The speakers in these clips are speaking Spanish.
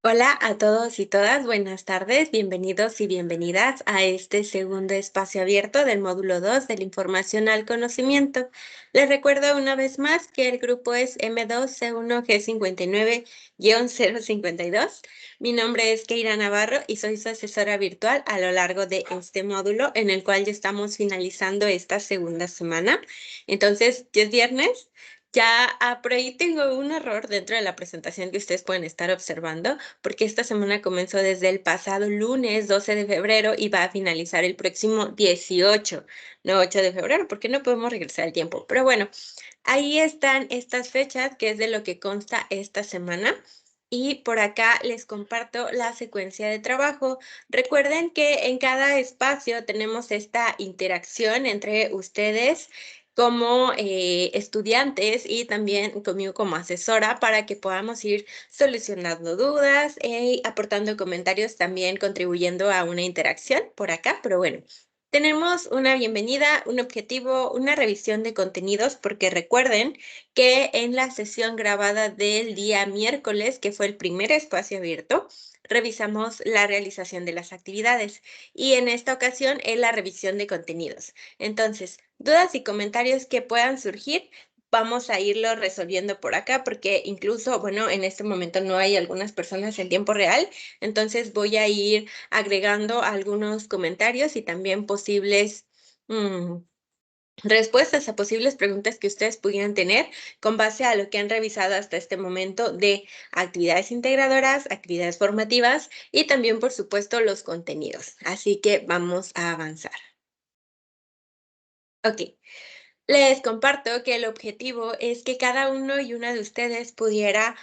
Hola a todos y todas, buenas tardes, bienvenidos y bienvenidas a este segundo espacio abierto del módulo 2 de la información al conocimiento. Les recuerdo una vez más que el grupo es M2C1G59-052. Mi nombre es Keira Navarro y soy su asesora virtual a lo largo de este módulo en el cual ya estamos finalizando esta segunda semana. Entonces, ya es viernes. Por ahí tengo un error dentro de la presentación que ustedes pueden estar observando porque esta semana comenzó desde el pasado lunes 12 de febrero y va a finalizar el próximo 18, no 8 de febrero, porque no podemos regresar al tiempo. Pero bueno, ahí están estas fechas, que es de lo que consta esta semana. Y por acá les comparto la secuencia de trabajo. Recuerden que en cada espacio tenemos esta interacción entre ustedes como estudiantes y también conmigo como asesora para que podamos ir solucionando dudas y aportando comentarios, también contribuyendo a una interacción por acá. Pero bueno, tenemos una bienvenida, un objetivo, una revisión de contenidos, porque recuerden que en la sesión grabada del día miércoles, que fue el primer espacio abierto, revisamos la realización de las actividades y en esta ocasión es la revisión de contenidos. Entonces, dudas y comentarios que puedan surgir, vamos a irlo resolviendo por acá, porque incluso, bueno, en este momento no hay algunas personas en tiempo real, entonces voy a ir agregando algunos comentarios y también posibles respuestas a posibles preguntas que ustedes pudieran tener con base a lo que han revisado hasta este momento de actividades integradoras, actividades formativas y también, por supuesto, los contenidos. Así que vamos a avanzar. Ok. Les comparto que el objetivo es que cada uno y una de ustedes pudiera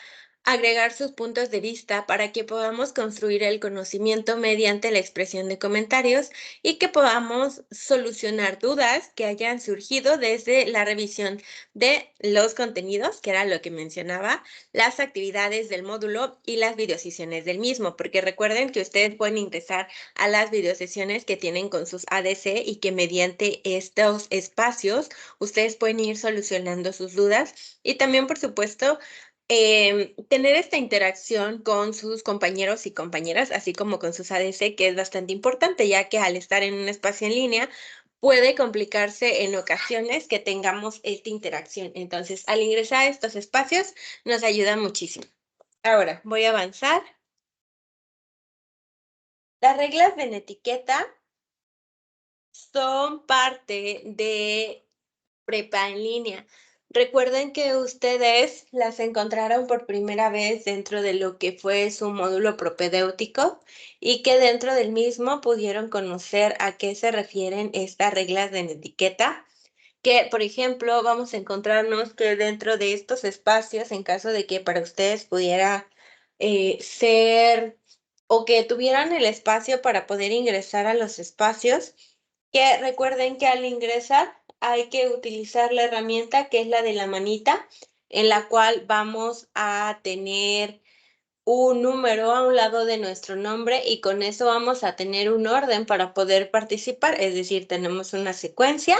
agregar sus puntos de vista para que podamos construir el conocimiento mediante la expresión de comentarios y que podamos solucionar dudas que hayan surgido desde la revisión de los contenidos, que era lo que mencionaba, las actividades del módulo y las videosesiones del mismo, porque recuerden que ustedes pueden ingresar a las videosesiones que tienen con sus ADC y que mediante estos espacios ustedes pueden ir solucionando sus dudas y también, por supuesto, tener esta interacción con sus compañeros y compañeras, así como con sus ADC, que es bastante importante, ya que al estar en un espacio en línea puede complicarse en ocasiones que tengamos esta interacción. Entonces, al ingresar a estos espacios nos ayuda muchísimo. Ahora, voy a avanzar. Las reglas de etiqueta son parte de prepa en línea. Recuerden que ustedes las encontraron por primera vez dentro de lo que fue su módulo propedéutico y que dentro del mismo pudieron conocer a qué se refieren estas reglas de etiqueta, que, por ejemplo, vamos a encontrarnos que dentro de estos espacios, en caso de que para ustedes pudiera ser o que tuvieran el espacio para poder ingresar a los espacios, que recuerden que al ingresar hay que utilizar la herramienta que es la de la manita, en la cual vamos a tener un número a un lado de nuestro nombre y con eso vamos a tener un orden para poder participar, es decir, tenemos una secuencia,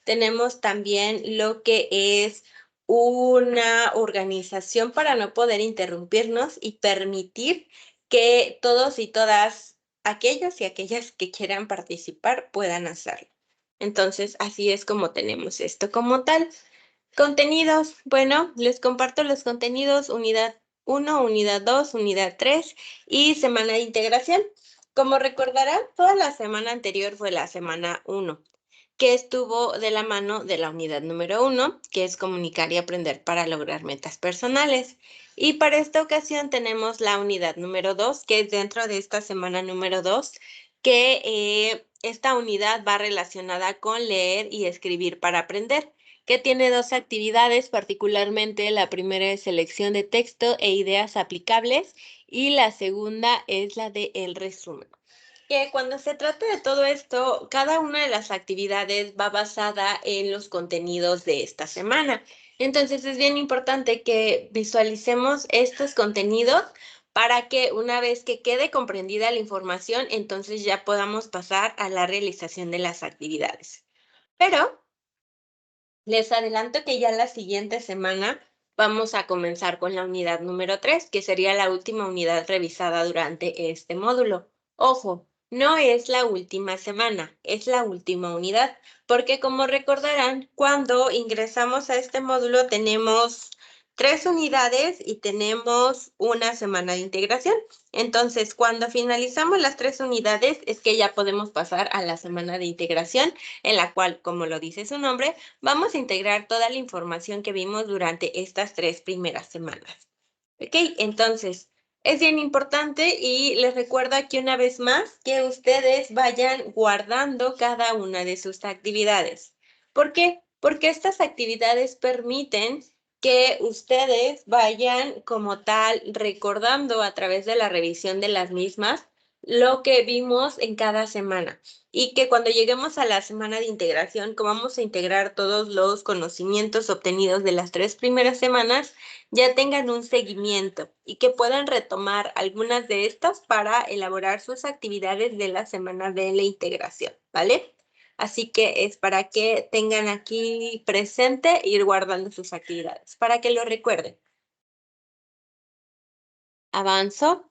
tenemos también lo que es una organización para no poder interrumpirnos y permitir que todos y todas aquellos y aquellas que quieran participar puedan hacerlo. Entonces, así es como tenemos esto como tal. Contenidos. Bueno, les comparto los contenidos, unidad 1, unidad 2, unidad 3 y semana de integración. Como recordarán, toda la semana anterior fue la semana 1, que estuvo de la mano de la unidad número 1, que es comunicar y aprender para lograr metas personales. Y para esta ocasión tenemos la unidad número 2, que es dentro de esta semana número 2, que esta unidad va relacionada con leer y escribir para aprender, que tiene dos actividades, particularmente la primera es selección de texto e ideas aplicables y la segunda es la de el resumen. Que cuando se trata de todo esto, cada una de las actividades va basada en los contenidos de esta semana. Entonces es bien importante que visualicemos estos contenidos para que una vez que quede comprendida la información, entonces ya podamos pasar a la realización de las actividades. Pero les adelanto que ya la siguiente semana Vamos a comenzar con la unidad número 3, que sería la última unidad revisada durante este módulo. Ojo, no es la última semana, es la última unidad, porque como recordarán, cuando ingresamos a este módulo tenemos 3 unidades y tenemos una semana de integración. Entonces, cuando finalizamos las 3 unidades es que ya podemos pasar a la semana de integración, en la cual, como lo dice su nombre, vamos a integrar toda la información que vimos durante estas 3 primeras semanas. ¿Ok? Entonces, es bien importante y les recuerdo aquí una vez más que ustedes vayan guardando cada una de sus actividades. ¿Por qué? Porque estas actividades permiten que ustedes vayan como tal recordando a través de la revisión de las mismas lo que vimos en cada semana y que cuando lleguemos a la semana de integración, como vamos a integrar todos los conocimientos obtenidos de las 3 primeras semanas, ya tengan un seguimiento y que puedan retomar algunas de estas para elaborar sus actividades de la semana de la integración, ¿vale? Así que es para que tengan aquí presente ir guardando sus actividades, para que lo recuerden. Avanzo.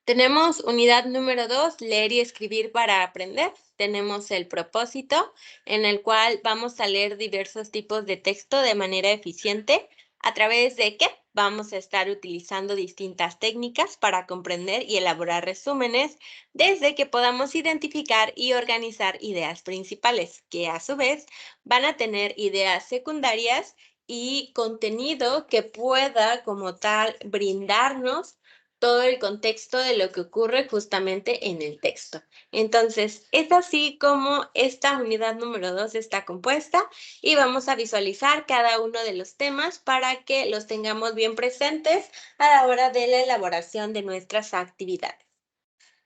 Tenemos unidad número 2, leer y escribir para aprender. Tenemos el propósito, en el cual vamos a leer diversos tipos de texto de manera eficiente, a través de que vamos a estar utilizando distintas técnicas para comprender y elaborar resúmenes, desde que podamos identificar y organizar ideas principales, que a su vez van a tener ideas secundarias y contenido que pueda como tal brindarnos todo el contexto de lo que ocurre justamente en el texto. Entonces, es así como esta unidad número 2 está compuesta y vamos a visualizar cada uno de los temas para que los tengamos bien presentes a la hora de la elaboración de nuestras actividades.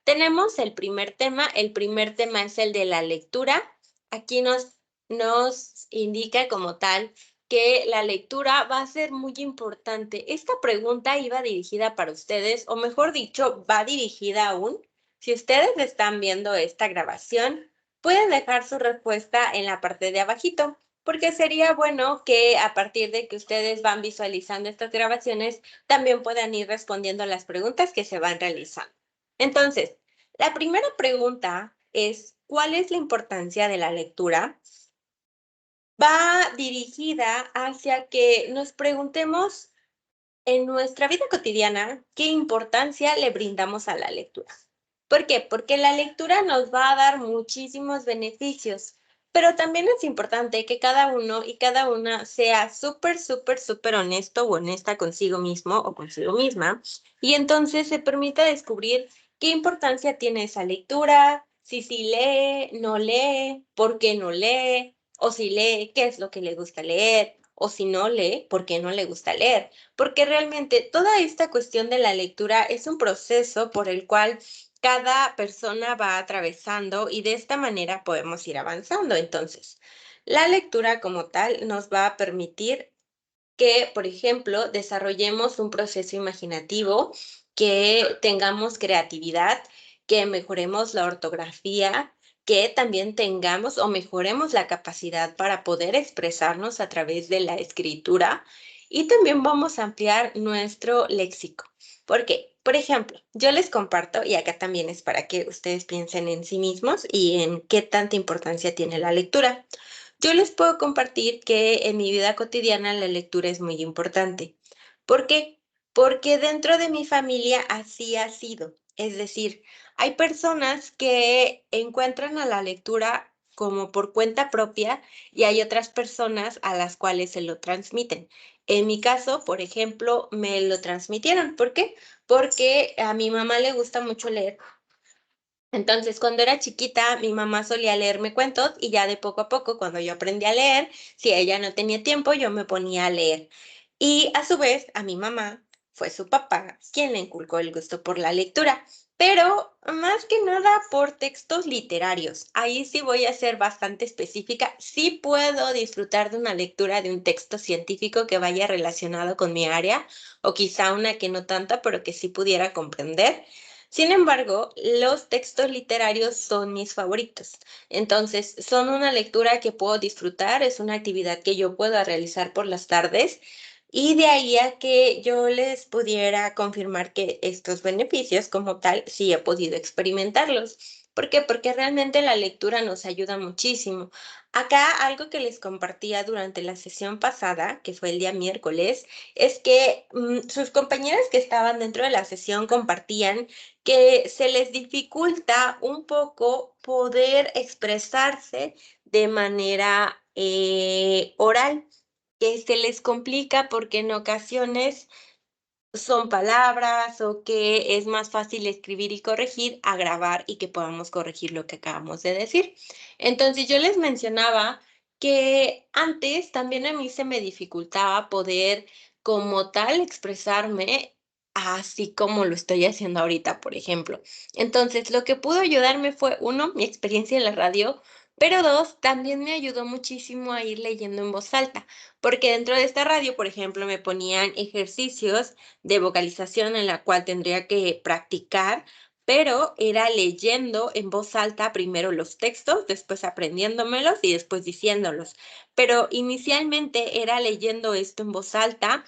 Tenemos el primer tema es el de la lectura. Aquí nos indica como tal que la lectura va a ser muy importante. Esta pregunta iba dirigida para ustedes, o mejor dicho, va dirigida aún. Si ustedes están viendo esta grabación, pueden dejar su respuesta en la parte de abajito, porque sería bueno que a partir de que ustedes van visualizando estas grabaciones, también puedan ir respondiendo las preguntas que se van realizando. Entonces, la primera pregunta es, ¿cuál es la importancia de la lectura? Va dirigida hacia que nos preguntemos en nuestra vida cotidiana qué importancia le brindamos a la lectura. ¿Por qué? Porque la lectura nos va a dar muchísimos beneficios, pero también es importante que cada uno y cada una sea súper honesto o honesta consigo mismo o consigo misma, y entonces se permita descubrir qué importancia tiene esa lectura, si sí lee, no lee, por qué no lee, o si lee, qué es lo que le gusta leer, o si no lee, por qué no le gusta leer. Porque realmente toda esta cuestión de la lectura es un proceso por el cual cada persona va atravesando y de esta manera podemos ir avanzando. Entonces, la lectura como tal nos va a permitir que, por ejemplo, desarrollemos un proceso imaginativo, que tengamos creatividad, que mejoremos la ortografía, que también tengamos o mejoremos la capacidad para poder expresarnos a través de la escritura y también vamos a ampliar nuestro léxico. ¿Por qué? Por ejemplo, yo les comparto, y acá también es para que ustedes piensen en sí mismos y en qué tanta importancia tiene la lectura. Yo les puedo compartir que en mi vida cotidiana la lectura es muy importante. ¿Por qué? Porque dentro de mi familia así ha sido. Es decir, hay personas que encuentran a la lectura como por cuenta propia y hay otras personas a las cuales se lo transmiten. En mi caso, por ejemplo, me lo transmitieron. ¿Por qué? Porque a mi mamá le gusta mucho leer. Entonces, cuando era chiquita, mi mamá solía leerme cuentos y ya de poco a poco, cuando yo aprendí a leer, si ella no tenía tiempo, yo me ponía a leer. Y a su vez, a mi mamá fue su papá quien le inculcó el gusto por la lectura, pero más que nada por textos literarios. Ahí sí voy a ser bastante específica. Sí puedo disfrutar de una lectura de un texto científico que vaya relacionado con mi área, o quizá una que no tanta, pero que sí pudiera comprender. Sin embargo, los textos literarios son mis favoritos. Entonces, son una lectura que puedo disfrutar, es una actividad que yo puedo realizar por las tardes, Y de ahí a que yo les pudiera confirmar que estos beneficios como tal sí he podido experimentarlos. ¿Por qué? Porque realmente la lectura nos ayuda muchísimo. Acá algo que les compartía durante la sesión pasada, que fue el día miércoles, es que sus compañeras que estaban dentro de la sesión compartían que se les dificulta un poco poder expresarse de manera oral, que se les complica porque en ocasiones son palabras o que es más fácil escribir y corregir a grabar y que podamos corregir lo que acabamos de decir. Entonces yo les mencionaba que antes también a mí se me dificultaba poder como tal expresarme así como lo estoy haciendo ahorita, por ejemplo. Entonces lo que pudo ayudarme fue, uno, mi experiencia en la radio, pero dos, también me ayudó muchísimo a ir leyendo en voz alta, porque dentro de esta radio, por ejemplo, me ponían ejercicios de vocalización en la cual tendría que practicar, pero era leyendo en voz alta primero los textos, después aprendiéndomelos y después diciéndolos. Pero inicialmente era leyendo esto en voz alta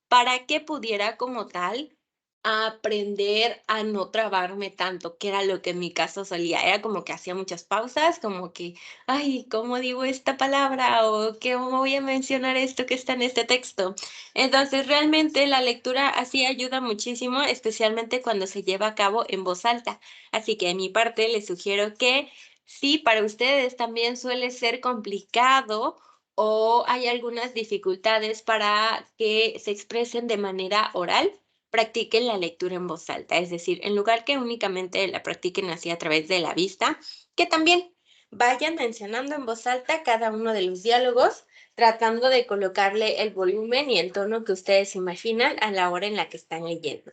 para que pudiera como tal aprender a no trabarme tanto, que era lo que en mi caso solía. Era como que hacía muchas pausas, como que, ay, ¿cómo digo esta palabra? O ¿cómo voy a mencionar esto que está en este texto? Entonces, realmente la lectura así ayuda muchísimo, especialmente cuando se lleva a cabo en voz alta. Así que de mi parte les sugiero que si para ustedes también suele ser complicado o hay algunas dificultades para que se expresen de manera oral, practiquen la lectura en voz alta, es decir, en lugar que únicamente la practiquen así a través de la vista, que también vayan mencionando en voz alta cada uno de los diálogos, tratando de colocarle el volumen y el tono que ustedes imaginan a la hora en la que están leyendo.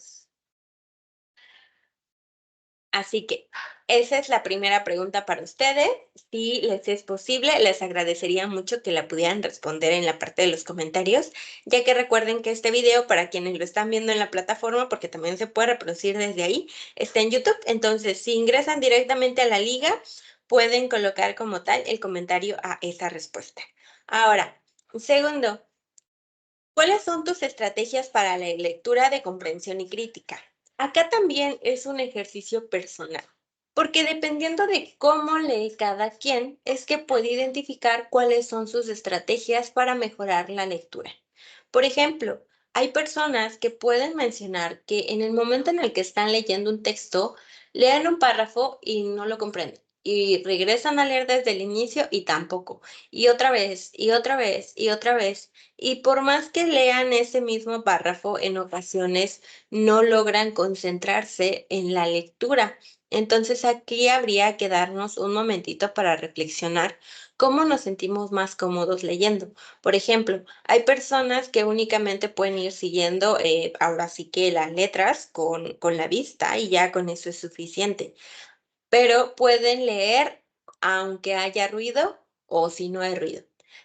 Así que esa es la primera pregunta para ustedes. Si les es posible, les agradecería mucho que la pudieran responder en la parte de los comentarios, ya que recuerden que este video, para quienes lo están viendo en la plataforma, porque también se puede reproducir desde ahí, está en YouTube. Entonces, si ingresan directamente a la liga, pueden colocar como tal el comentario a esa respuesta. Ahora, segundo, ¿cuáles son tus estrategias para la lectura de comprensión y crítica? Acá también es un ejercicio personal, porque dependiendo de cómo lee cada quien, es que puede identificar cuáles son sus estrategias para mejorar la lectura. Por ejemplo, hay personas que pueden mencionar que en el momento en el que están leyendo un texto, lean un párrafo y no lo comprenden. Y regresan a leer desde el inicio y tampoco. Y otra vez, y otra vez, y otra vez. Y por más que lean ese mismo párrafo, en ocasiones no logran concentrarse en la lectura. Entonces aquí habría que darnos un momentito para reflexionar cómo nos sentimos más cómodos leyendo. Por ejemplo, hay personas que únicamente pueden ir siguiendo, ahora sí que las letras con la vista y ya con eso es suficiente, pero pueden leer aunque haya ruido o si no hay ruido.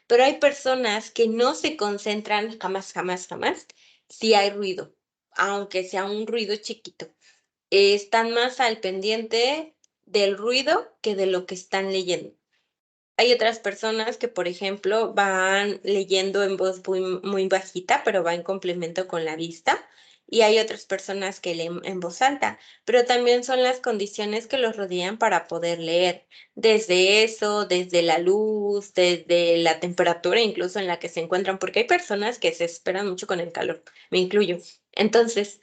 Pero hay personas que no se concentran jamás, jamás, jamás si hay ruido, aunque sea un ruido chiquito. Están más al pendiente del ruido que de lo que están leyendo. Hay otras personas que, por ejemplo, van leyendo en voz muy bajita, pero va en complemento con la vista. Y hay otras personas que leen en voz alta, pero también son las condiciones que los rodean para poder leer. Desde eso, desde la luz, desde la temperatura incluso en la que se encuentran, porque hay personas que se esperan mucho con el calor, me incluyo. Entonces,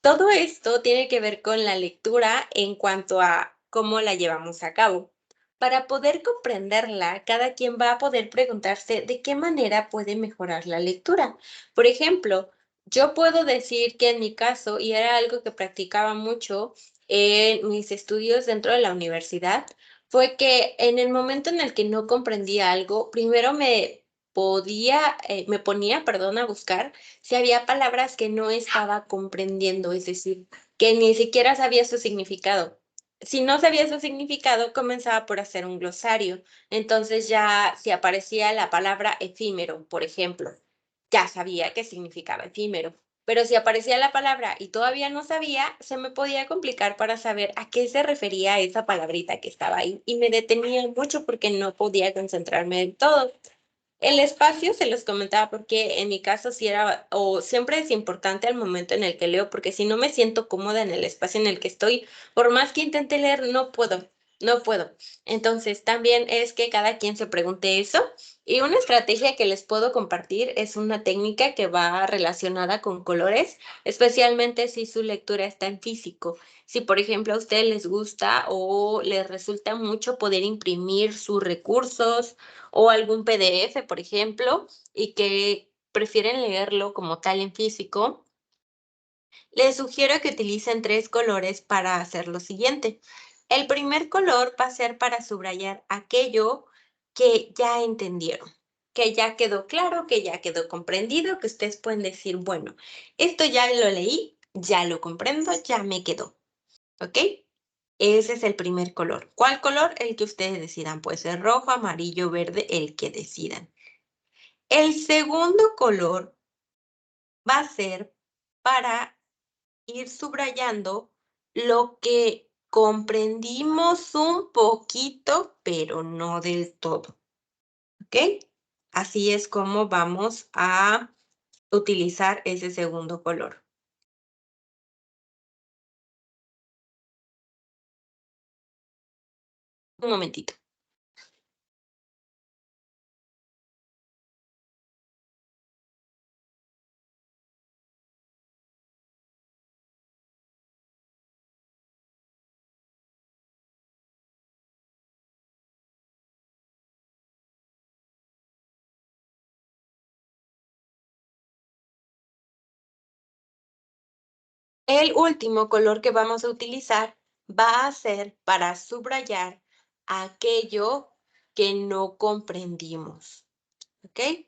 todo esto tiene que ver con la lectura en cuanto a cómo la llevamos a cabo. Para poder comprenderla, cada quien va a poder preguntarse de qué manera puede mejorar la lectura. Por ejemplo, yo puedo decir que en mi caso, y era algo que practicaba mucho en mis estudios dentro de la universidad, fue que en el momento en el que no comprendía algo, primero me ponía, perdón, a buscar si había palabras que no estaba comprendiendo, es decir, que ni siquiera sabía su significado. Si no sabía su significado, comenzaba por hacer un glosario. Entonces ya si aparecía la palabra efímero, por ejemplo, ya sabía qué significaba efímero. Pero si aparecía la palabra y todavía no sabía, se me podía complicar para saber a qué se refería esa palabrita que estaba ahí. Y me detenía mucho porque no podía concentrarme del todo. El espacio se los comentaba porque en mi caso sí era, o siempre es importante al momento en el que leo, porque si no me siento cómoda en el espacio en el que estoy, por más que intente leer, no puedo, no puedo. Entonces, también es que cada quien se pregunte eso. Y una estrategia que les puedo compartir es una técnica que va relacionada con colores, especialmente si su lectura está en físico. Si, por ejemplo, a ustedes les gusta o les resulta mucho poder imprimir sus recursos, o algún PDF, por ejemplo, y que prefieren leerlo como tal en físico, les sugiero que utilicen 3 colores para hacer lo siguiente. El primer color va a ser para subrayar aquello que ya entendieron, que ya quedó claro, que ya quedó comprendido, que ustedes pueden decir, bueno, esto ya lo leí, ya lo comprendo, ya me quedó, ¿ok? Ese es el primer color. ¿Cuál color? El que ustedes decidan. Puede ser rojo, amarillo, verde, el que decidan. El segundo color va a ser para ir subrayando lo que comprendimos un poquito, pero no del todo, ¿ok? Así es como vamos a utilizar ese segundo color. Un momentito. El último color que vamos a utilizar va a ser para subrayar aquello que no comprendimos, ¿ok?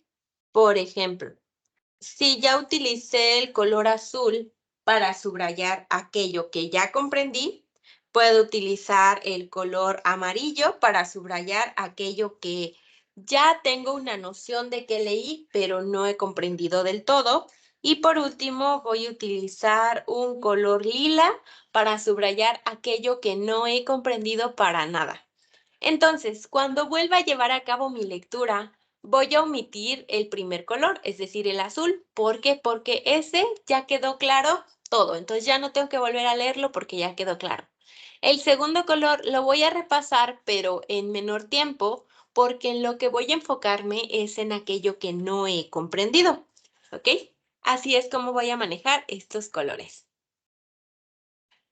Por ejemplo, si ya utilicé el color azul para subrayar aquello que ya comprendí, puedo utilizar el color amarillo para subrayar aquello que ya tengo una noción de que leí, pero no he comprendido del todo. Y por último, voy a utilizar un color lila para subrayar aquello que no he comprendido para nada. Entonces, cuando vuelva a llevar a cabo mi lectura, voy a omitir el primer color, es decir, el azul. ¿Por qué? Porque ese ya quedó claro todo. Entonces ya no tengo que volver a leerlo porque ya quedó claro. El segundo color lo voy a repasar, pero en menor tiempo, porque en lo que voy a enfocarme es en aquello que no he comprendido. ¿Ok? Así es como voy a manejar estos colores.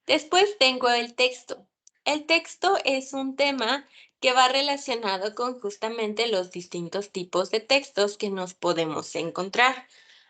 Después tengo el texto. El texto es un tema que va relacionado con justamente los distintos tipos de textos que nos podemos encontrar.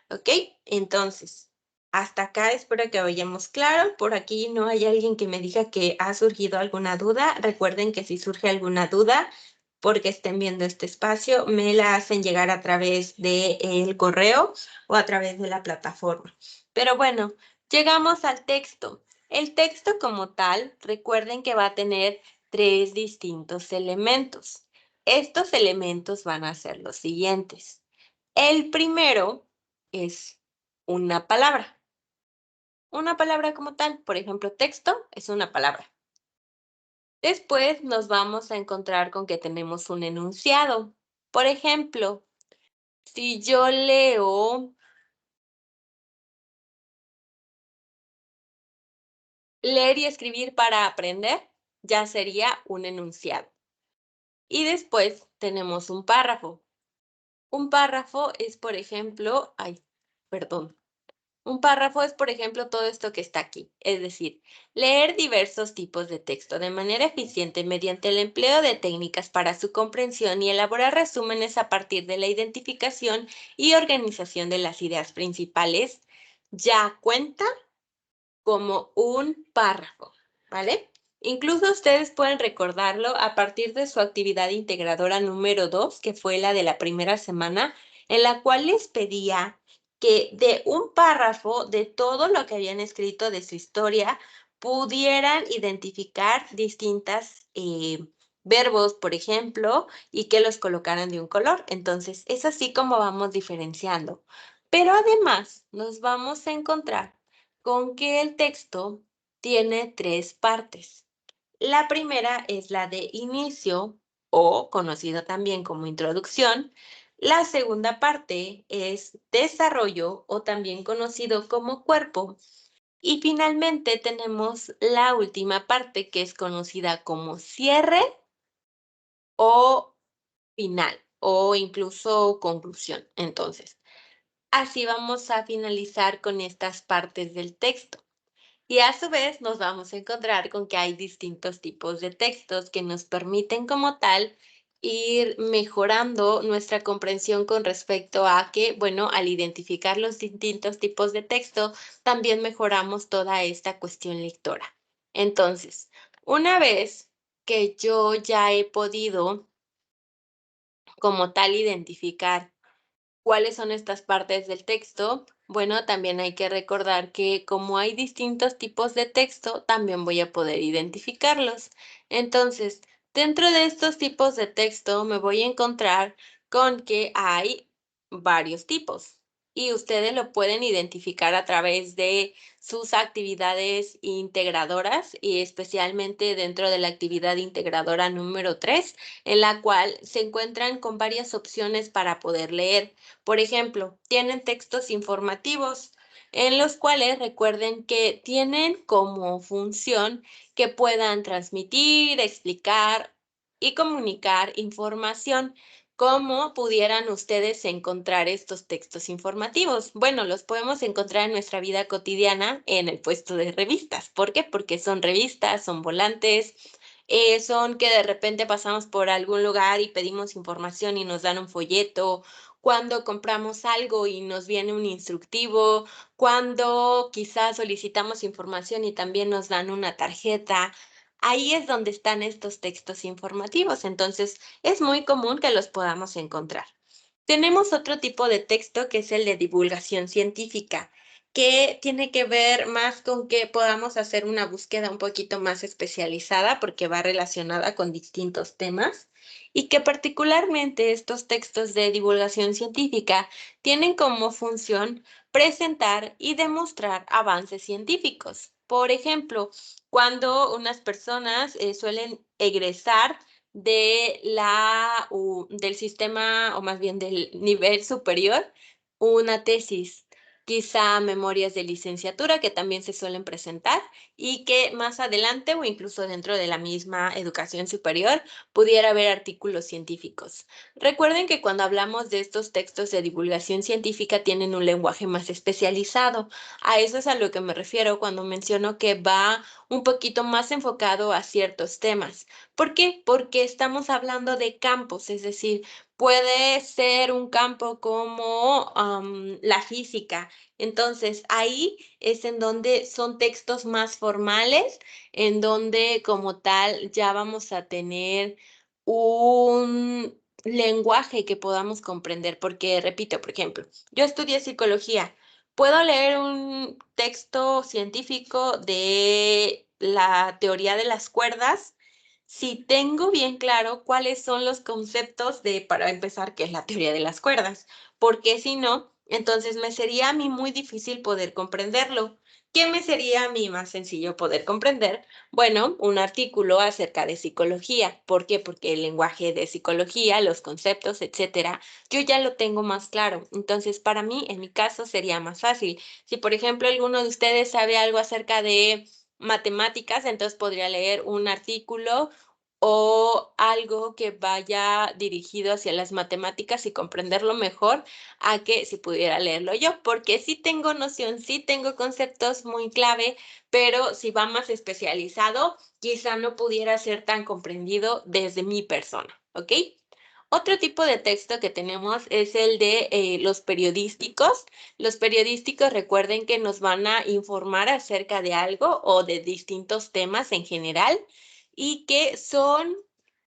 ¿Ok? Entonces, hasta acá espero que vayamos claro. Por aquí no hay alguien que me diga que ha surgido alguna duda. Recuerden que si surge alguna duda, porque estén viendo este espacio, me la hacen llegar a través del correo o a través de la plataforma. Pero bueno, llegamos al texto. El texto como tal, recuerden que va a tener 3 distintos elementos. Estos elementos van a ser los siguientes. El primero es una palabra. Una palabra como tal, por ejemplo, texto es una palabra. Después nos vamos a encontrar con que tenemos un enunciado. Por ejemplo, si yo leo, leer y escribir para aprender, ya sería un enunciado. Y después tenemos un párrafo. Un párrafo es, por ejemplo, perdón. Un párrafo es, por ejemplo, todo esto que está aquí, es decir, leer diversos tipos de texto de manera eficiente mediante el empleo de técnicas para su comprensión y elaborar resúmenes a partir de la identificación y organización de las ideas principales, ya cuenta como un párrafo, ¿vale? Incluso ustedes pueden recordarlo a partir de su actividad integradora número 2, que fue la de la primera semana, en la cual les pedía que de un párrafo de todo lo que habían escrito de su historia pudieran identificar distintas verbos, por ejemplo, y que los colocaran de un color. Entonces, es así como vamos diferenciando. Pero además nos vamos a encontrar con que el texto tiene 3 partes. La primera es la de inicio, o conocido también como introducción. La segunda parte es desarrollo o también conocido como cuerpo. Y finalmente tenemos la última parte que es conocida como cierre o final o incluso conclusión. Entonces, así vamos a finalizar con estas partes del texto. Y a su vez nos vamos a encontrar con que hay distintos tipos de textos que nos permiten como tal ir mejorando nuestra comprensión con respecto a que, bueno, al identificar los distintos tipos de texto, también mejoramos toda esta cuestión lectora. Entonces, una vez que yo ya he podido como tal identificar ¿cuáles son estas partes del texto? Bueno, también hay que recordar que como hay distintos tipos de texto, también voy a poder identificarlos. Entonces, dentro de estos tipos de texto me voy a encontrar con que hay varios tipos y ustedes lo pueden identificar a través de sus actividades integradoras y especialmente dentro de la actividad integradora número 3, en la cual se encuentran con varias opciones para poder leer. Por ejemplo, tienen textos informativos en los cuales recuerden que tienen como función que puedan transmitir, explicar y comunicar información. ¿Cómo pudieran ustedes encontrar estos textos informativos? Bueno, los podemos encontrar en nuestra vida cotidiana en el puesto de revistas. ¿Por qué? Porque son revistas, son volantes, son que de repente pasamos por algún lugar y pedimos información y nos dan un folleto, cuando compramos algo y nos viene un instructivo, cuando quizás solicitamos información y también nos dan una tarjeta. Ahí es donde están estos textos informativos, entonces es muy común que los podamos encontrar. Tenemos otro tipo de texto que es el de divulgación científica, que tiene que ver más con que podamos hacer una búsqueda un poquito más especializada porque va relacionada con distintos temas y que particularmente estos textos de divulgación científica tienen como función presentar y demostrar avances científicos. Por ejemplo, cuando unas personas suelen egresar del sistema, o más bien del nivel superior, una tesis, quizá memorias de licenciatura que también se suelen presentar y que más adelante o incluso dentro de la misma educación superior pudiera haber artículos científicos. Recuerden que cuando hablamos de estos textos de divulgación científica tienen un lenguaje más especializado. A eso es a lo que me refiero cuando menciono que va un poquito más enfocado a ciertos temas. ¿Por qué? Porque estamos hablando de campos, es decir, puede ser un campo como la física. Entonces, ahí es en donde son textos más formales, en donde como tal ya vamos a tener un lenguaje que podamos comprender. Porque, repito, por ejemplo, yo estudié psicología. Puedo leer un texto científico de la teoría de las cuerdas si tengo bien claro cuáles son los conceptos de, para empezar, qué es la teoría de las cuerdas, porque si no, entonces me sería a mí muy difícil poder comprenderlo. ¿Qué me sería a mí más sencillo poder comprender? Bueno, un artículo acerca de psicología. ¿Por qué? Porque el lenguaje de psicología, los conceptos, etcétera, yo ya lo tengo más claro. Entonces, para mí, en mi caso, sería más fácil. Si, por ejemplo, alguno de ustedes sabe algo acerca de matemáticas, entonces podría leer un artículo o algo que vaya dirigido hacia las matemáticas y comprenderlo mejor a que si pudiera leerlo yo, porque sí tengo noción, sí tengo conceptos muy clave, pero si va más especializado, quizá no pudiera ser tan comprendido desde mi persona, ¿ok? Otro tipo de texto que tenemos es el de los periodísticos. Los periodísticos, recuerden que nos van a informar acerca de algo o de distintos temas en general y que son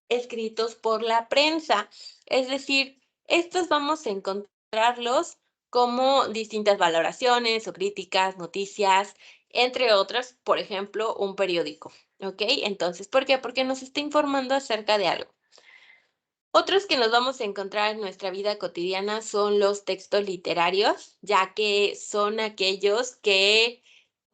escritos por la prensa. Es decir, estos vamos a encontrarlos como distintas valoraciones o críticas, noticias, entre otras, por ejemplo, un periódico. ¿Ok? Entonces, ¿por qué? Porque nos está informando acerca de algo. Otros que nos vamos a encontrar en nuestra vida cotidiana son los textos literarios, ya que son aquellos que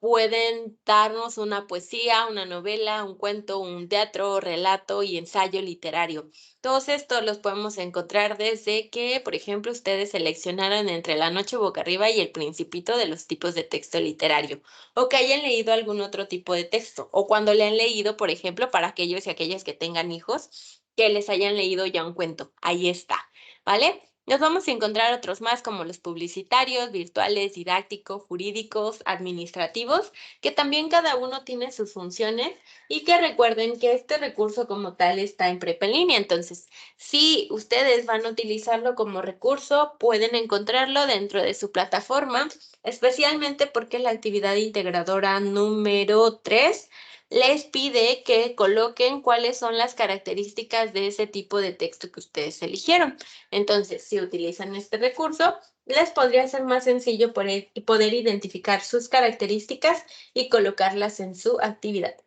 pueden darnos una poesía, una novela, un cuento, un teatro, relato y ensayo literario. Todos estos los podemos encontrar desde que, por ejemplo, ustedes seleccionaron entre La noche boca arriba y El Principito de los tipos de texto literario, o que hayan leído algún otro tipo de texto, o cuando le han leído, por ejemplo, para aquellos y aquellas que tengan hijos, que les hayan leído ya un cuento. Ahí está, ¿vale? Nos vamos a encontrar otros más como los publicitarios, virtuales, didácticos, jurídicos, administrativos, que también cada uno tiene sus funciones y que recuerden que este recurso como tal está en prepa en línea. Entonces, si ustedes van a utilizarlo como recurso, pueden encontrarlo dentro de su plataforma, especialmente porque la actividad integradora número 3 les pide que coloquen cuáles son las características de ese tipo de texto que ustedes eligieron. Entonces, si utilizan este recurso, les podría ser más sencillo poder identificar sus características y colocarlas en su actividad.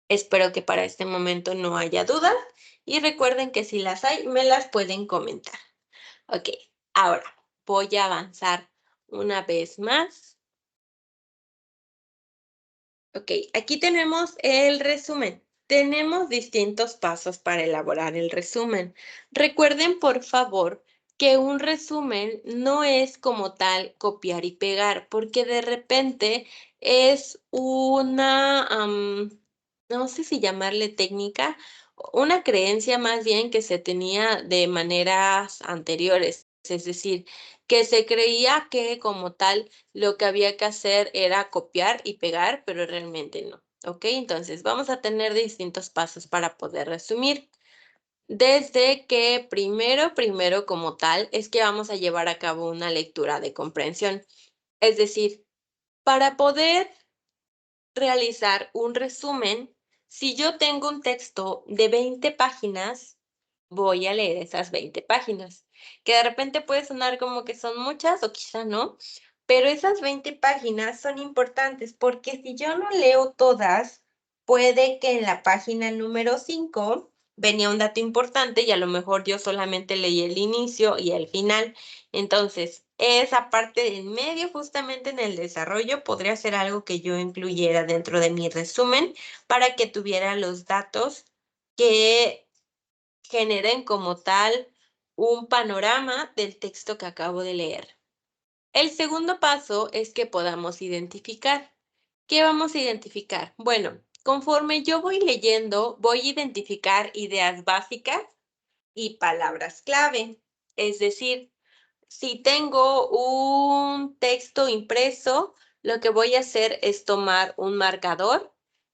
Espero que para este momento no haya dudas y recuerden que si las hay, me las pueden comentar. Ok, ahora voy a avanzar una vez más. Ok, aquí tenemos el resumen. Tenemos distintos pasos para elaborar el resumen. Recuerden, por favor, que un resumen no es como tal copiar y pegar, porque de repente es una, no sé si llamarle técnica, una creencia más bien que se tenía de maneras anteriores. Es decir, que se creía que como tal lo que había que hacer era copiar y pegar, pero realmente no. ¿Ok? Entonces vamos a tener distintos pasos para poder resumir. Desde que primero como tal, es que vamos a llevar a cabo una lectura de comprensión. Es decir, para poder realizar un resumen, si yo tengo un texto de 20 páginas, voy a leer esas 20 páginas, que de repente puede sonar como que son muchas o quizá no, pero esas 20 páginas son importantes porque si yo no leo todas, puede que en la página número 5 venía un dato importante y a lo mejor yo solamente leí el inicio y el final. Entonces, esa parte del medio, justamente en el desarrollo, podría ser algo que yo incluyera dentro de mi resumen para que tuviera los datos que generen como tal un panorama del texto que acabo de leer. El segundo paso es que podamos identificar. ¿Qué vamos a identificar? Bueno, conforme yo voy leyendo, voy a identificar ideas básicas y palabras clave. Es decir, si tengo un texto impreso, lo que voy a hacer es tomar un marcador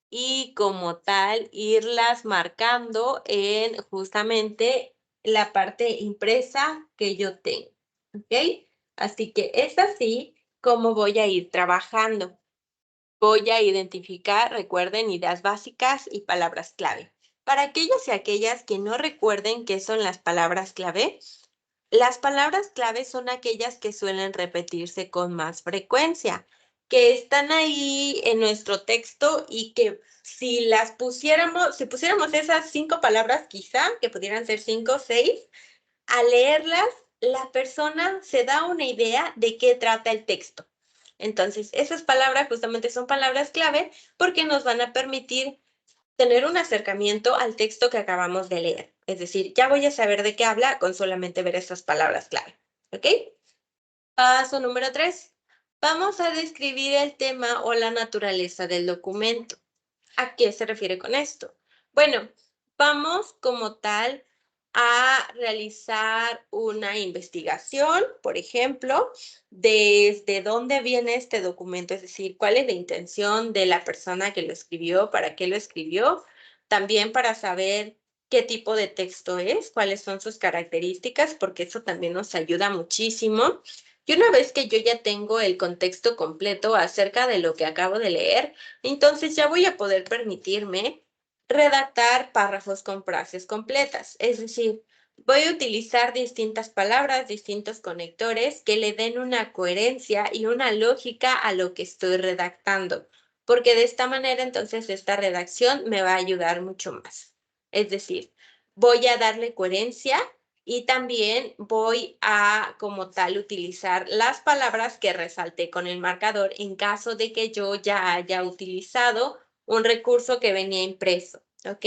y como tal irlas marcando en justamente la parte impresa que yo tengo, ¿ok? Así que es así como voy a ir trabajando. Voy a identificar, recuerden, ideas básicas y palabras clave. Para aquellos y aquellas que no recuerden qué son las palabras clave son aquellas que suelen repetirse con más frecuencia, que están ahí en nuestro texto y que si pusiéramos esas 5 palabras quizá, que pudieran ser 5 o 6, al leerlas, la persona se da una idea de qué trata el texto. Entonces, esas palabras justamente son palabras clave porque nos van a permitir tener un acercamiento al texto que acabamos de leer. Es decir, ya voy a saber de qué habla con solamente ver estas palabras clave. ¿Ok? Paso número 3. Vamos a describir el tema o la naturaleza del documento. ¿A qué se refiere con esto? Bueno, vamos como tal a realizar una investigación, por ejemplo, desde dónde viene este documento, es decir, cuál es la intención de la persona que lo escribió, para qué lo escribió, también para saber qué tipo de texto es, cuáles son sus características, porque eso también nos ayuda muchísimo. Y una vez que yo ya tengo el contexto completo acerca de lo que acabo de leer, entonces ya voy a poder permitirme redactar párrafos con frases completas. Es decir, voy a utilizar distintas palabras, distintos conectores que le den una coherencia y una lógica a lo que estoy redactando, porque de esta manera entonces esta redacción me va a ayudar mucho más. Es decir, voy a darle coherencia y también voy a, como tal, utilizar las palabras que resalté con el marcador en caso de que yo ya haya utilizado un recurso que venía impreso, ¿ok?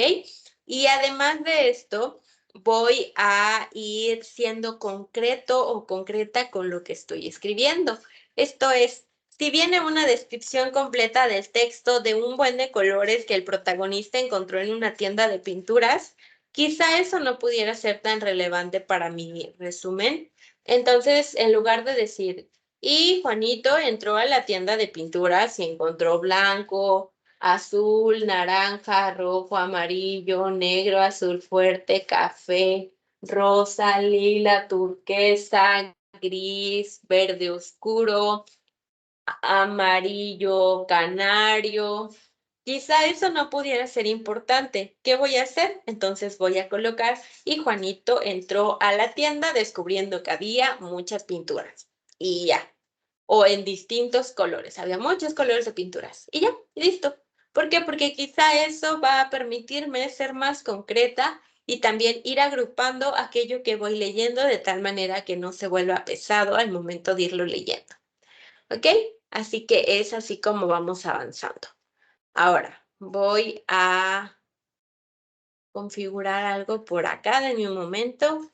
Y además de esto, voy a ir siendo concreto o concreta con lo que estoy escribiendo. Esto es, si viene una descripción completa del texto de un buen de colores que el protagonista encontró en una tienda de pinturas, quizá eso no pudiera ser tan relevante para mi resumen. Entonces, en lugar de decir, y Juanito entró a la tienda de pinturas y encontró blanco, azul, naranja, rojo, amarillo, negro, azul fuerte, café, rosa, lila, turquesa, gris, verde oscuro, amarillo, canario. Quizá eso no pudiera ser importante. ¿Qué voy a hacer? Entonces voy a colocar y Juanito entró a la tienda descubriendo que había muchas pinturas. Y ya. O en distintos colores. Había muchos colores de pinturas. Y ya, y listo. ¿Por qué? Porque quizá eso va a permitirme ser más concreta y también ir agrupando aquello que voy leyendo de tal manera que no se vuelva pesado al momento de irlo leyendo. ¿Ok? Así que es así como vamos avanzando. Ahora, voy a configurar algo por acá, denme un momento.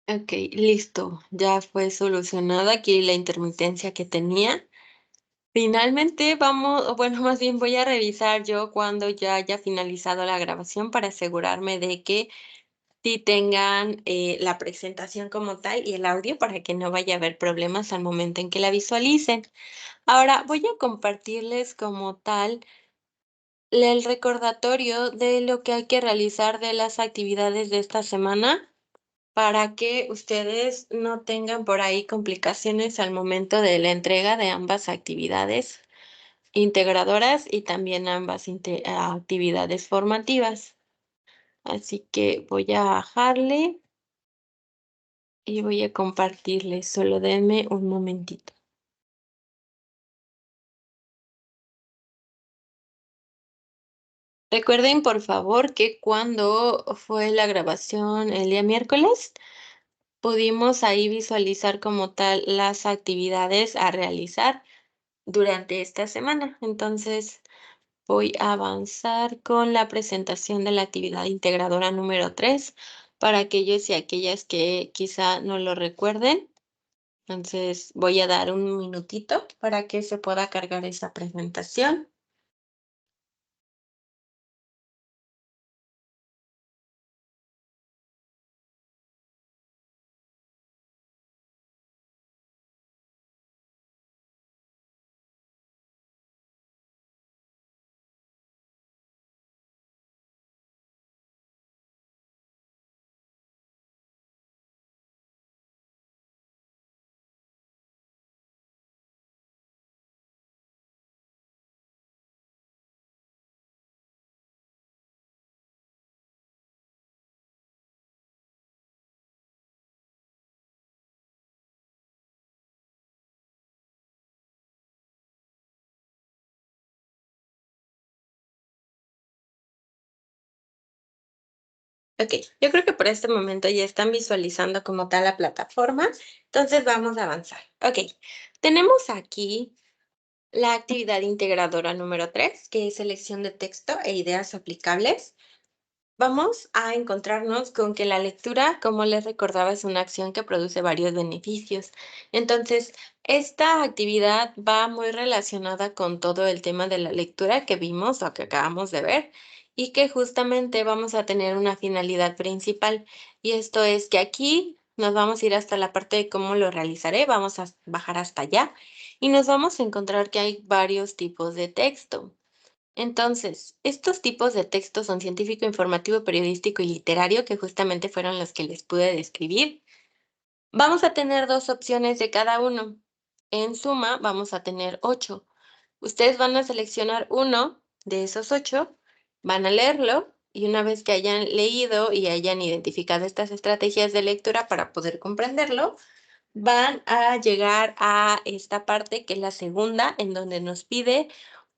Ok, listo. Ya fue solucionada aquí la intermitencia que tenía. Finalmente vamos, o bueno, más bien voy a revisar yo cuando ya haya finalizado la grabación para asegurarme de que sí tengan la presentación como tal y el audio para que no vaya a haber problemas al momento en que la visualicen. Ahora voy a compartirles como tal el recordatorio de lo que hay que realizar de las actividades de esta semana para que ustedes no tengan por ahí complicaciones al momento de la entrega de ambas actividades integradoras y también ambas actividades formativas. Así que voy a bajarle y voy a compartirles. Solo denme un momentito. Recuerden, por favor, que cuando fue la grabación el día miércoles, pudimos ahí visualizar como tal las actividades a realizar durante esta semana. Entonces, voy a avanzar con la presentación de la actividad integradora número 3 para aquellos y aquellas que quizá no lo recuerden. Entonces, voy a dar un minutito para que se pueda cargar esa presentación. Ok, yo creo que por este momento ya están visualizando como tal la plataforma, entonces vamos a avanzar. Ok, tenemos aquí la actividad integradora número 3, que es selección de texto e ideas aplicables. Vamos a encontrarnos con que la lectura, como les recordaba, es una acción que produce varios beneficios. Entonces, esta actividad va muy relacionada con todo el tema de la lectura que vimos o que acabamos de ver y que justamente vamos a tener una finalidad principal. Y esto es que aquí nos vamos a ir hasta la parte de cómo lo realizaré, vamos a bajar hasta allá y nos vamos a encontrar que hay varios tipos de texto. Entonces, estos tipos de textos son científico, informativo, periodístico y literario, que justamente fueron los que les pude describir. Vamos a tener dos opciones de cada uno. En suma, vamos a tener 8. Ustedes van a seleccionar uno de esos 8, van a leerlo y una vez que hayan leído y hayan identificado estas estrategias de lectura para poder comprenderlo, van a llegar a esta parte que es la segunda, en donde nos pide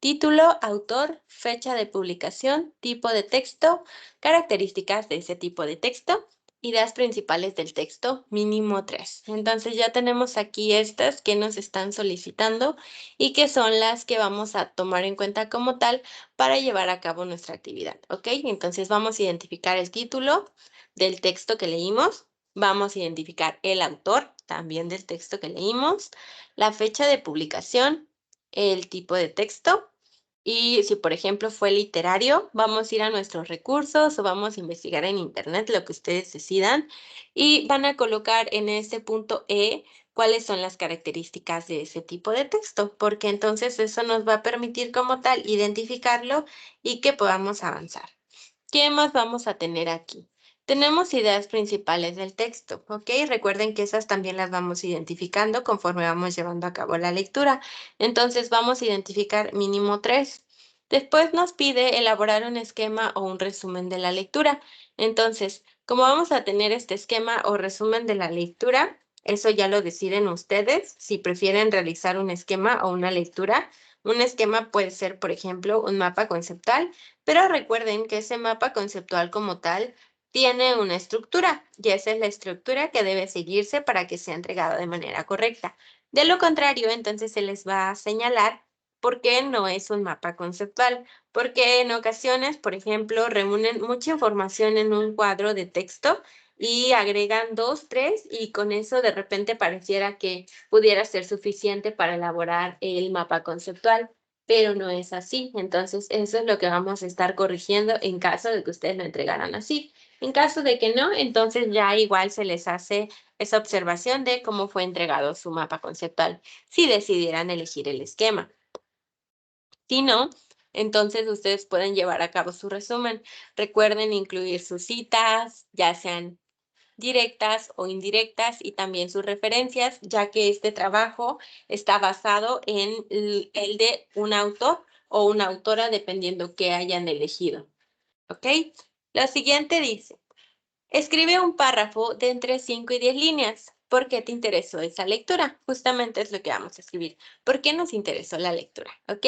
título, autor, fecha de publicación, tipo de texto, características de ese tipo de texto, ideas principales del texto, mínimo 3. Entonces ya tenemos aquí estas que nos están solicitando y que son las que vamos a tomar en cuenta como tal para llevar a cabo nuestra actividad, ¿ok? Entonces vamos a identificar el título del texto que leímos. Vamos a identificar el autor también del texto que leímos, la fecha de publicación, el tipo de texto y si, por ejemplo, fue literario, vamos a ir a nuestros recursos o vamos a investigar en internet, lo que ustedes decidan, y van a colocar en este punto E cuáles son las características de ese tipo de texto, porque entonces eso nos va a permitir como tal identificarlo y que podamos avanzar. ¿Qué más vamos a tener aquí? Tenemos ideas principales del texto, ¿ok? Recuerden que esas también las vamos identificando conforme vamos llevando a cabo la lectura. Entonces vamos a identificar mínimo 3. Después nos pide elaborar un esquema o un resumen de la lectura. Entonces, como vamos a tener este esquema o resumen de la lectura, eso ya lo deciden ustedes, si prefieren realizar un esquema o una lectura. Un esquema puede ser, por ejemplo, un mapa conceptual, pero recuerden que ese mapa conceptual como tal tiene una estructura y esa es la estructura que debe seguirse para que sea entregado de manera correcta. De lo contrario, entonces se les va a señalar por qué no es un mapa conceptual, porque en ocasiones, por ejemplo, reúnen mucha información en un cuadro de texto y agregan 2, 3 y con eso de repente pareciera que pudiera ser suficiente para elaborar el mapa conceptual. pero no es así. Entonces, eso es lo que vamos a estar corrigiendo en caso de que ustedes lo entregaran así. En caso de que no, entonces ya igual se les hace esa observación de cómo fue entregado su mapa conceptual, si decidieran elegir el esquema. Si no, entonces ustedes pueden llevar a cabo su resumen. Recuerden incluir sus citas, ya sean directas o indirectas, y también sus referencias, ya que este trabajo está basado en el de un autor o una autora, dependiendo qué hayan elegido. ¿Ok? Lo siguiente dice: escribe un párrafo de entre 5 y 10 líneas. ¿Por qué te interesó esa lectura? Justamente es lo que vamos a escribir. ¿Por qué nos interesó la lectura? ¿Ok?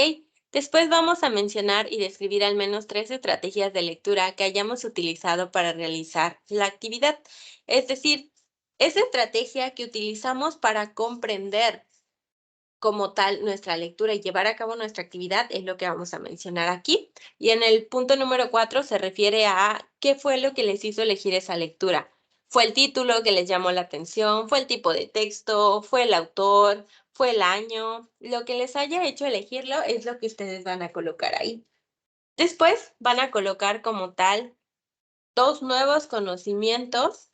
Después vamos a mencionar y describir al menos 3 estrategias de lectura que hayamos utilizado para realizar la actividad. Es decir, esa estrategia que utilizamos para comprender como tal nuestra lectura y llevar a cabo nuestra actividad es lo que vamos a mencionar aquí. Y en el punto número 4 se refiere a qué fue lo que les hizo elegir esa lectura. ¿Fue el título que les llamó la atención? ¿Fue el tipo de texto? ¿Fue el autor? ¿Fue el año? Lo que les haya hecho elegirlo es lo que ustedes van a colocar ahí. Después van a colocar como tal 2 nuevos conocimientos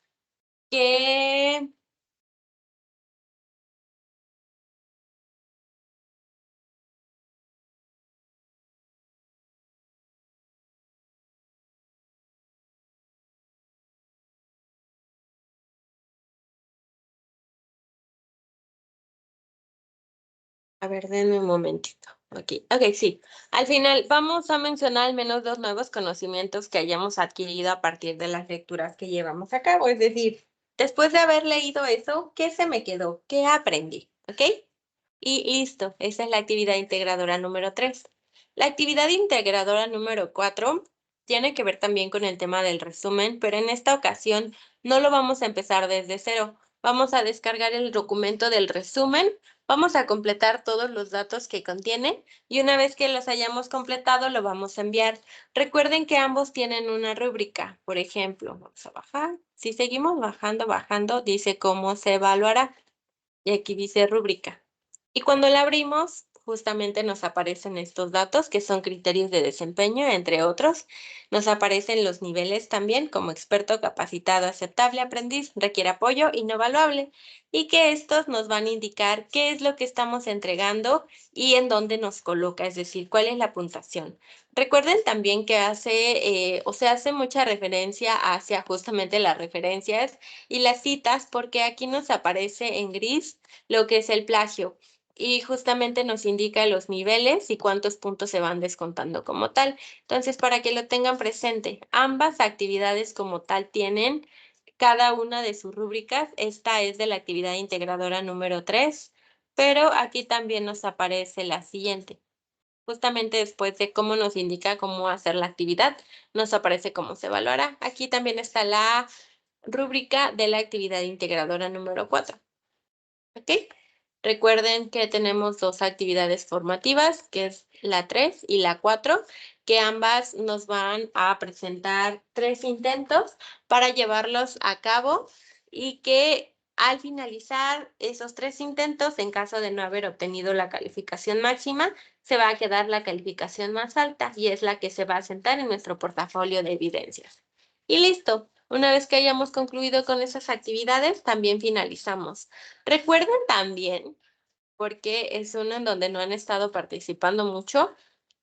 que a ver, denme un momentito. Ok, sí. Al final vamos a mencionar al menos 2 nuevos conocimientos que hayamos adquirido a partir de las lecturas que llevamos a cabo. Es decir, después de haber leído eso, ¿qué se me quedó? ¿Qué aprendí? ¿Ok? Y listo, esa es la actividad integradora número 3. La actividad integradora número 4 tiene que ver también con el tema del resumen, pero en esta ocasión no lo vamos a empezar desde cero. Vamos a descargar el documento del resumen, vamos a completar todos los datos que contiene y una vez que los hayamos completado lo vamos a enviar. Recuerden que ambos tienen una rúbrica. Por ejemplo, vamos a bajar. Si seguimos bajando, dice cómo se evaluará. Y aquí dice rúbrica. Y cuando la abrimos, justamente nos aparecen estos datos que son criterios de desempeño, entre otros. Nos aparecen los niveles también, como experto, capacitado, aceptable, aprendiz, requiere apoyo y no evaluable. Y que estos nos van a indicar qué es lo que estamos entregando y en dónde nos coloca, es decir, cuál es la puntuación. Recuerden también que se hace mucha referencia hacia justamente las referencias y las citas, porque aquí nos aparece en gris lo que es el plagio y justamente nos indica los niveles y cuántos puntos se van descontando como tal. Entonces, para que lo tengan presente, ambas actividades como tal tienen cada una de sus rúbricas. Esta es de la actividad integradora número 3, pero aquí también nos aparece la siguiente. Justamente después de cómo nos indica cómo hacer la actividad, nos aparece cómo se evaluará. Aquí también está la rúbrica de la actividad integradora número 4. ¿Ok? Recuerden que tenemos 2 actividades formativas, que es la 3 y la 4, que ambas nos van a presentar 3 intentos para llevarlos a cabo y que al finalizar esos 3 intentos, en caso de no haber obtenido la calificación máxima, se va a quedar la calificación más alta y es la que se va a sentar en nuestro portafolio de evidencias. Y listo. Una vez que hayamos concluido con esas actividades, también finalizamos. Recuerden también, porque es uno en donde no han estado participando mucho,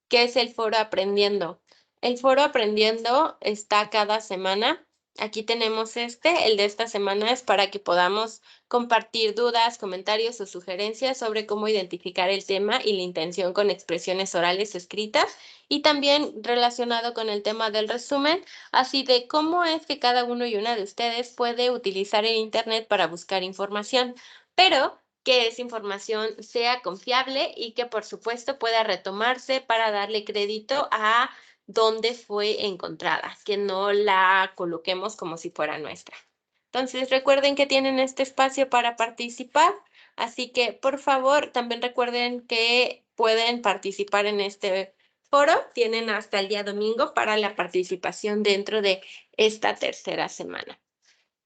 que es el foro aprendiendo. El foro aprendiendo está cada semana. Aquí tenemos el de esta semana es para que podamos compartir dudas, comentarios o sugerencias sobre cómo identificar el tema y la intención con expresiones orales o escritas, y también relacionado con el tema del resumen, así de cómo es que cada uno y una de ustedes puede utilizar el Internet para buscar información, pero que esa información sea confiable y que por supuesto pueda retomarse para darle crédito a dónde fue encontrada, que no la coloquemos como si fuera nuestra. Entonces recuerden que tienen este espacio para participar, así que por favor también recuerden que pueden participar en este foro, tienen hasta el día domingo para la participación dentro de esta tercera semana.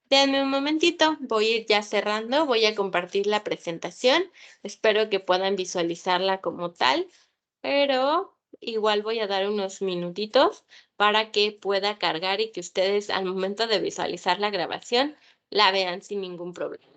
Denme un momentito, voy a ir ya cerrando, voy a compartir la presentación. Espero que puedan visualizarla como tal. pero igual voy a dar unos minutitos para que pueda cargar y que ustedes al momento de visualizar la grabación la vean sin ningún problema.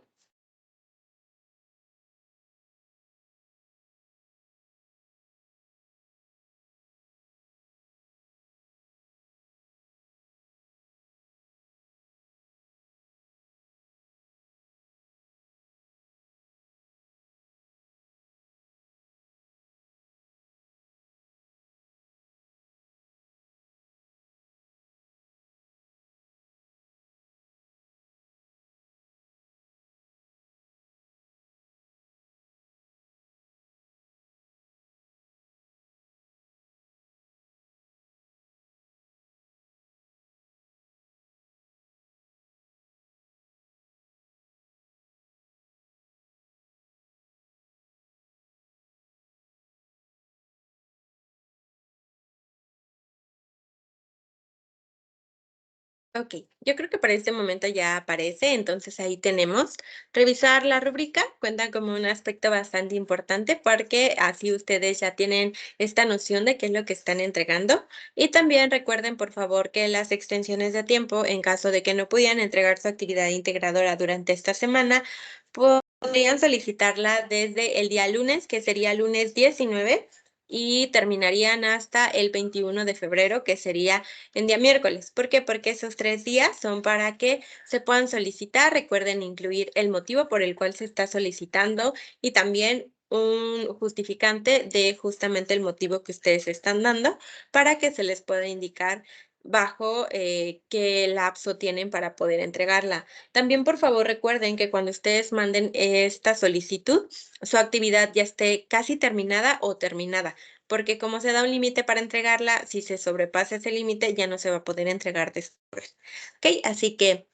Ok, yo creo que para este momento ya aparece, entonces ahí tenemos. Revisar la rúbrica cuenta como un aspecto bastante importante porque así ustedes ya tienen esta noción de qué es lo que están entregando. Y también recuerden, por favor, que las extensiones de tiempo, en caso de que no pudieran entregar su actividad integradora durante esta semana, podrían solicitarla desde el día lunes, que sería lunes 19, y terminarían hasta el 21 de febrero, que sería en día miércoles. ¿Por qué? Porque esos 3 días son para que se puedan solicitar. Recuerden incluir el motivo por el cual se está solicitando y también un justificante de justamente el motivo que ustedes están dando para que se les pueda indicar bajo qué lapso tienen para poder entregarla. También, por favor, recuerden que cuando ustedes manden esta solicitud, su actividad ya esté casi terminada o terminada, porque como se da un límite para entregarla, si se sobrepasa ese límite, ya no se va a poder entregar después. ¿Ok? Así que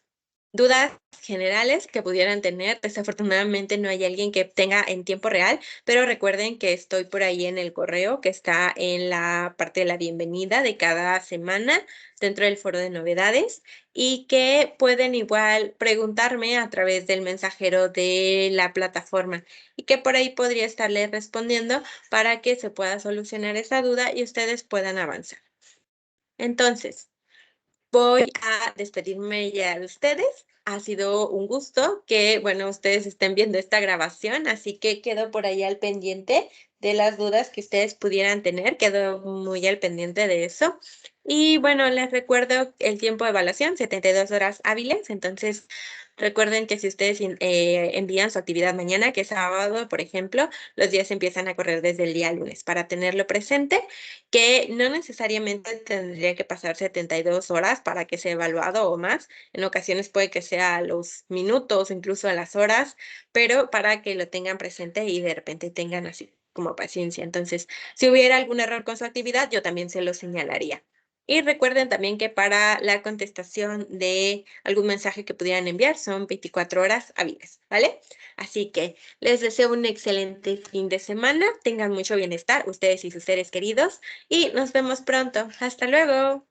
dudas generales que pudieran tener. Desafortunadamente no hay alguien que tenga en tiempo real, pero recuerden que estoy por ahí en el correo que está en la parte de la bienvenida de cada semana dentro del foro de novedades y que pueden igual preguntarme a través del mensajero de la plataforma y que por ahí podría estarles respondiendo para que se pueda solucionar esa duda y ustedes puedan avanzar. Entonces, voy a despedirme ya de ustedes. Ha sido un gusto que, bueno, ustedes estén viendo esta grabación, así que quedo por ahí al pendiente de las dudas que ustedes pudieran tener, quedo muy al pendiente de eso. Y bueno, les recuerdo el tiempo de evaluación, 72 horas hábiles, entonces recuerden que si ustedes envían su actividad mañana, que es sábado, por ejemplo, los días empiezan a correr desde el día lunes para tenerlo presente que no necesariamente tendría que pasar 72 horas para que sea evaluado o más. En ocasiones puede que sea a los minutos, incluso a las horas, pero para que lo tengan presente y de repente tengan así como paciencia. Entonces, si hubiera algún error con su actividad, yo también se lo señalaría. Y recuerden también que para la contestación de algún mensaje que pudieran enviar son 24 horas hábiles, ¿vale? Así que les deseo un excelente fin de semana, tengan mucho bienestar, ustedes y sus seres queridos, y nos vemos pronto. Hasta luego.